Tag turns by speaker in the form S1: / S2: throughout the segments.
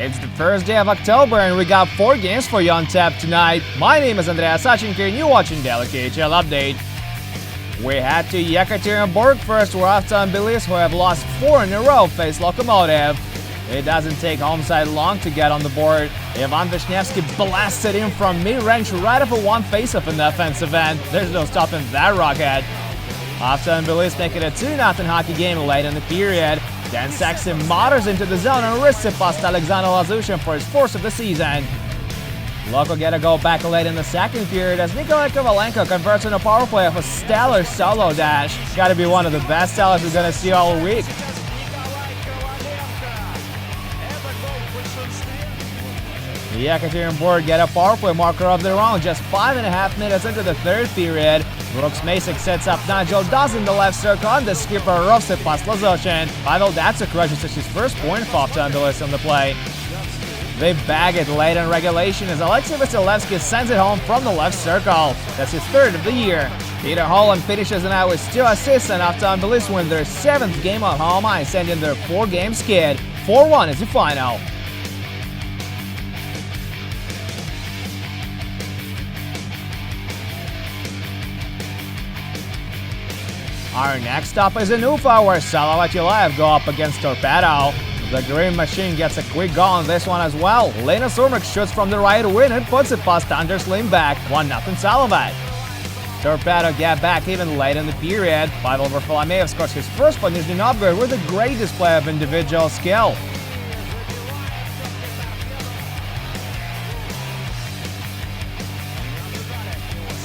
S1: It's the first day of October and we got 4 games for you on tap tonight. My name is Andrea Sachenko and you're watching Daily KHL Update. We head to Yekaterinburg first, where Afton Tbilisi, who have lost 4 in a row, face Lokomotiv. It doesn't take home side long to get on the board. Ivan Vishnevsky blasted in from mid-range right off a one face-off in the offensive end. There's no stopping that rocket. Afton Tbilisi making a 2-0 hockey game late in the period. Then Saxon motters into the zone and wrists it past Alexander Lazushin for his 4th of the season. Loko get a goal back late in the second period as Nikolai Kovalenko converts on a power play of a stellar solo dash. Gotta be one of the best sellers we're gonna see all week. Yekaterinburg get a power play marker of their own just 5.5 minutes into the third period. Brooks Masek sets up Nigel Dawes in the left circle and the skipper roughs it past Lazoshin. Pavel Datsuk registers his first point for Afton Tbilisi on the play. They bag it late in regulation as Alexei Vasilevsky sends it home from the left circle. That's his 3rd of the year. Peter Holland finishes the night with 2 assists and Afton Tbilisi win their 7th game on home ice, ending their 4-game skid. 4-1 is the final. Our next stop is in Ufa, where Salavat Ulayev go up against Torpedo. The Green Machine gets a quick goal on this one as well. Lena Surmak shoots from the right wing and puts it past Anders Lindback. 1-0 Salavat. Torpedo get back even late in the period. Pavel Varfolomeyev scores his first for Nizhny Novgorod with a great display of individual skill.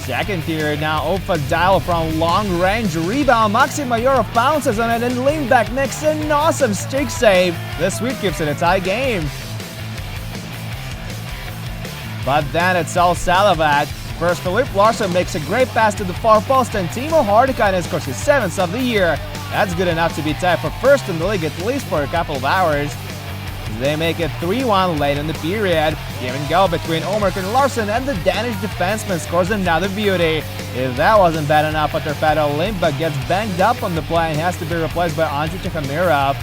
S1: Second period now, Ufa dial from long range rebound. Maxim Mayorov bounces on it and Lindback makes an awesome stick save. The sweep keeps it a tie game. But then it's all Salavat. First, Philipp Larsson makes a great pass to the far post and Timo Hardikainen scores his 7th of the year. That's good enough to be tied for first in the league at least for a couple of hours. They make it 3-1 late in the period. Give and go between Omerk and Larson, and the Danish defenseman scores another beauty. If that wasn't bad enough, a Torpedo Lindback gets banged up on the play and has to be replaced by Andrei Tikhomirov.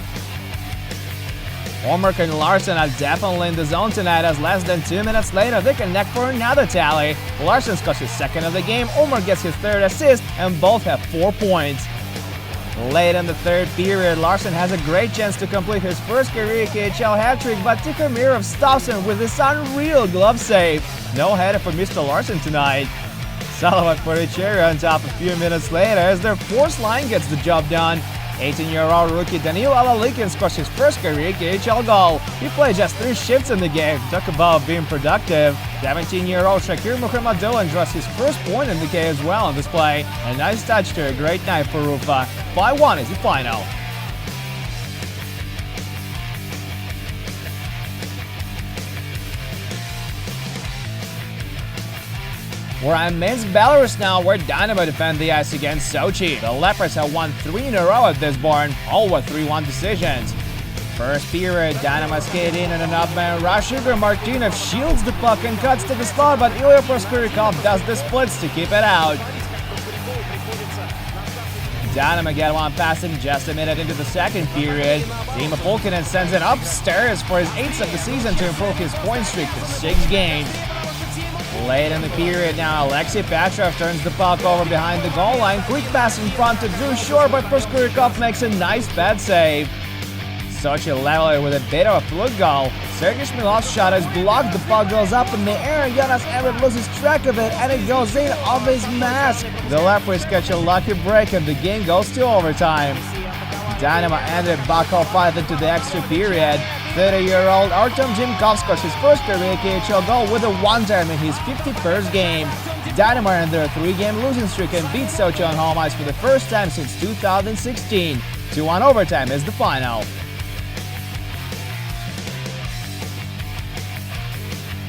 S1: Omerk and Larson are definitely in the zone tonight, as less than 2 minutes later they connect for another tally. Larson scores his 2nd of the game, Omerk gets his 3rd assist, and both have 4 points. Late in the third period, Larson has a great chance to complete his first career KHL hat-trick, but Tikhomirov stops him with his unreal glove save. No header for Mr. Larson tonight. Salavat put a cherry on top a few minutes later as their 4th line gets the job done. 18-year-old rookie Daniil Alalikin scores his first career KHL goal. He played just 3 shifts in the game. Talk about being productive. 17-year-old Shakir Muhammadullah draws his first point in the K as well on this play. A nice touch to a great night for Ufa. 5-1 is the final. We're at Minsk, Belarus now, where Dynamo defend the ice against Sochi. The Leopards have won 3 in a row at this barn, all with 3-1 decisions. First period, Dynamo skate in and an up-man rush. Igor Martynov shields the puck and cuts to the slot, but Ilya Proskurikov does the splits to keep it out. Dynamo get one past him just a minute into the second period. Dima Pulkkinen sends it upstairs for his 8th of the season to improve his point streak to 6 games. Late in the period now, Alexei Petrov turns the puck over behind the goal line. Quick pass in front to Drew Shore, but Proskurikov makes a nice pad save. Sochi level it with a bit of a fluke goal. Sergei Shmilov's shot is blocked, the puck goes up in the air, and Jonas Everett loses track of it, and it goes in off his mask. The Leopards catch a lucky break, and the game goes to overtime. Dynamo ended back off 5 into the extra period. 30-year-old Artem Zhimkov scores his first career KHL goal with a one-time in his 51st game. Dynamo ended their 3-game losing streak and beat Sochi on home ice for the first time since 2016. 2-1 overtime is the final.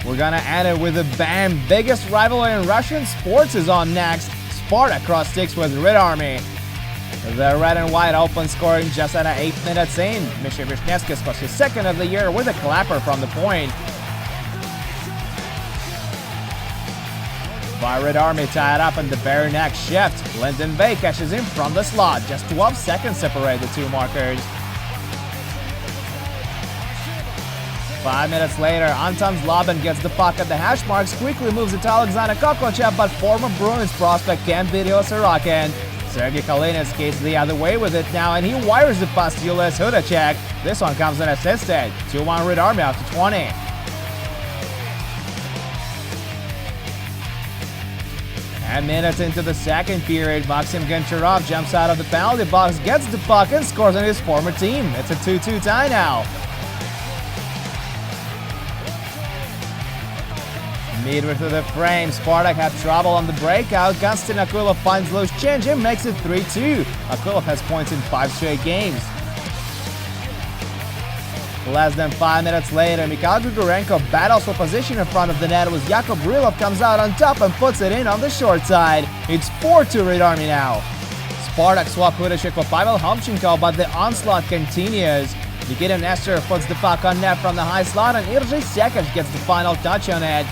S1: We're gonna end it with a bam. Biggest rivalry in Russian sports is on next. Sparta cross sticks with Red Army. The red and white open scoring just at 8 minutes in. Misha Vishnevsky scores his 2nd of the year with a clapper from the point. But Red Army tied up in the very next shift. Lyndon Bay catches in from the slot. Just 12 seconds separate the two markers. 5 minutes later, Anton Zlobin gets the puck at the hash marks, quickly moves it to Alexander Kokochev, but former Bruins prospect can't beat Ilya Sorokin. Sergei Kalinin skates the other way with it now, and he wires the pass to Julius Hudacek. This one comes unassisted. 2-1 Red Army after 20. And minutes into the second period, Maxim Goncharov jumps out of the penalty box, gets the puck, and scores on his former team. It's a 2-2 tie now. Midway through the frame, Spartak have trouble on the breakout. Konstantin Akulov finds loose change and makes it 3-2. Akulov has points in 5 straight games. Less than 5 minutes later, Mikhail Grigorenko battles for position in front of the net as Jakub Brylov comes out on top and puts it in on the short side. It's 4-2 Red Army now. Spartak swap Hudacek for Pavel Homchenko, but the onslaught continues. Nikita Nestor puts the puck on net from the high slot, and Irzhii Sekac gets the final touch on it.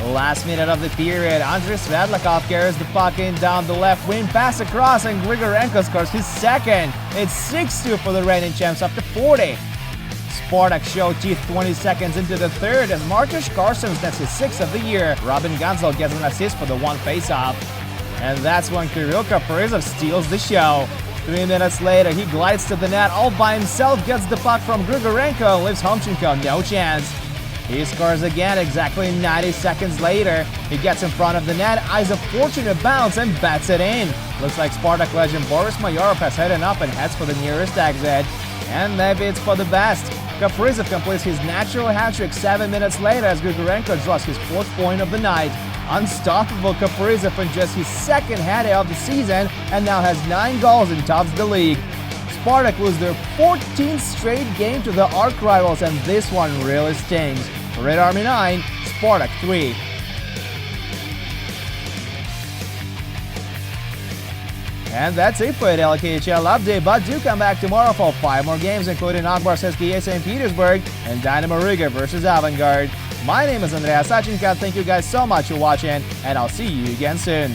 S1: Last minute of the period, Andrei Svedlakov carries the puck in down the left wing, pass across, and Grigorenko scores his second. It's 6-2 for the reigning champs after 40. Spartak show teeth 20 seconds into the third as Marcus Carson nets his 6th of the year. Robin Gonzal gets an assist for the one faceoff. And that's when Kirill Kaprizov steals the show. 3 minutes later, he glides to the net all by himself, gets the puck from Grigorenko, and leaves Homchenko no chance. He scores again exactly 90 seconds later. He gets in front of the net, eyes a fortunate bounce, and bats it in. Looks like Spartak legend Boris Mayorov has headed up and heads for the nearest exit. And maybe it's for the best. Kaprizov completes his natural hat-trick 7 minutes later as Grigorenko draws his 4th point of the night. Unstoppable Kaprizov in just his 2nd hat of the season and now has 9 goals and tops the league. Spartak lose their 14th straight game to the arch rivals, and this one really stings. Red Army 9, Spartak 3. And that's it for the KHL update, but do come back tomorrow for 5 more games, including Akbar SKA St. Petersburg and Dynamo Riga versus Avangard. My name is Andreas Sachenka. Thank you guys so much for watching, and I'll see you again soon.